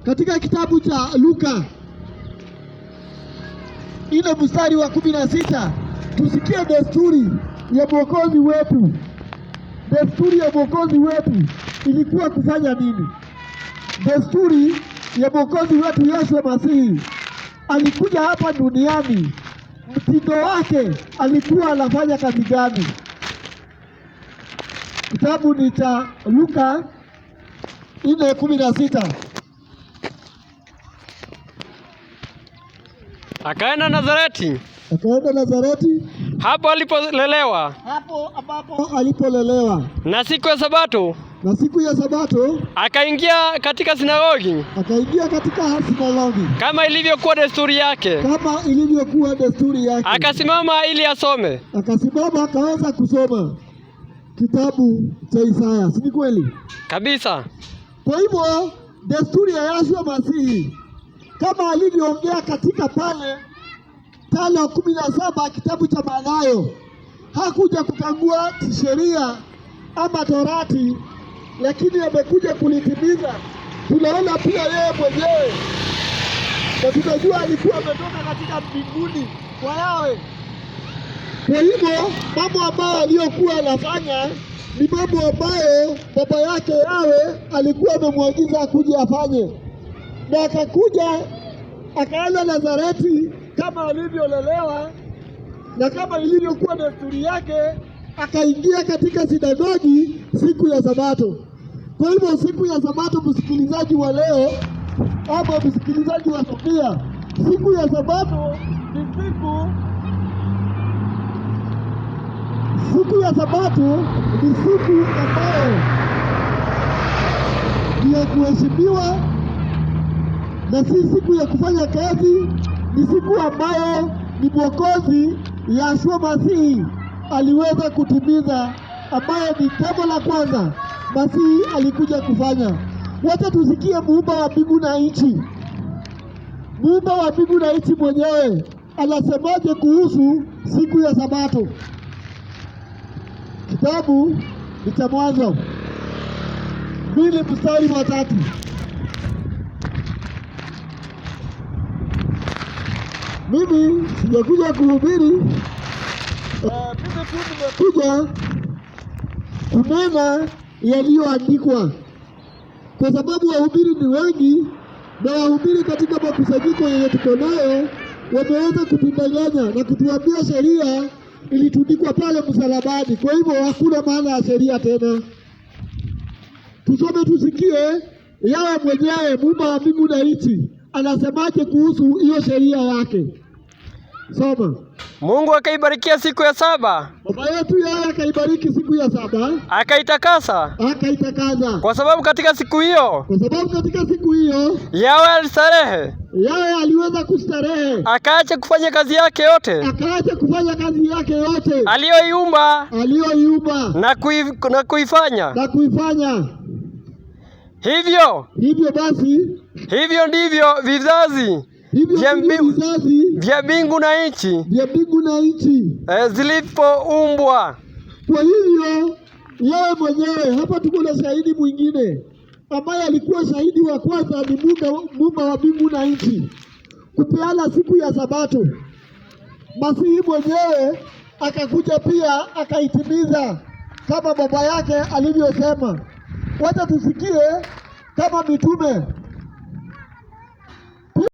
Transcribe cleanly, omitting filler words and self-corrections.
katika kitabu cha Luka ile mstari wa 16, tusikie desturi ya Mwokozi wetu. Desturi ya Mwokozi wetu ilikuwa kufanya nini? Desturi ya Mwokozi wetu Yesu Masihi alikuja hapa duniani, mtindo wake alikuwa anafanya kazi gani? Kitabu ni cha Luka 4:16. Akaenda Nazareti, hapo alipolelewa, hapo ambapo alipolelewa. Na siku ya Sabato akaingia katika sinagogi, kama ilivyokuwa desturi yake. Akasimama ili asome. Akaanza kusoma kitabu cha Isaya. Si kweli? Kabisa. Kwa hivyo desturi ya Yesu Masihi kama alivyoongea katika pale 5:17 kitabu cha Mathayo, hakuja kukagua sheria ama Torati, lakini amekuja kulitimiza. Tunaona pia yeye mwenyewe, na tunajua alikuwa ametoka katika mbinguni kwa Yawe. Kwa hivyo mambo ambayo aliyokuwa anafanya ni mambo ambayo baba yake Yawe alikuwa amemwagiza akuje afanye, na akakuja akaanza Nazareti kama alivyolelewa na kama ilivyokuwa desturi yake, akaingia katika sinagogi siku ya Sabato. Kwa hivyo siku ya Sabato, msikilizaji wa leo ama msikilizaji wa Sofia, siku ya Sabato ni siku ya Sabato ni siku ambayo ni ya kuheshimiwa na si siku ya kufanya kazi. Ni siku ambayo ni Mwokozi Yesu Masihi aliweza kutimiza, ambayo ni jambo la kwanza Masihi alikuja kufanya. Wacha tusikie muumba wa mbingu na nchi. Muumba wa mbingu na nchi mwenyewe anasemaje kuhusu siku ya Sabato? Kitabu ni cha Mwanzo 2:3. Mimi sijakuja kuhubiri, mimi tu nimekuja kunena yaliyoandikwa, kwa sababu wahubiri ni wengi, na wahubiri katika makusanyiko yenye tuko nayo wameweza kutudanganya na kutuambia sheria ilitundikwa pale msalabani. Kwa hivyo hakuna maana ya sheria tena. Tusome tusikie Yawe mwenyewe, muumba wa mbingu na nchi, anasemaje kuhusu hiyo sheria yake. Soma. Mungu akaibarikia siku ya saba. Baba yetu Yawe akaibariki siku ya saba, akaitakasa. Kwa sababu katika siku hiyo Yawe alistarehe. Yawe aliweza kustarehe, akaacha kufanya kazi yake yote, aliyoiumba na kuifanya. Hivyo ndivyo vizazi vya mbingu na nchi zilipoumbwa. Kwa hivyo Yawe mwenyewe, hapa tuko na shahidi mwingine ambaye alikuwa shahidi wa kwanza, ni muumba wa mbingu na nchi, kupeana siku ya Sabato. Masihi mwenyewe akakuja pia akaitimiza kama baba yake alivyosema. Wacha tusikie kama mitume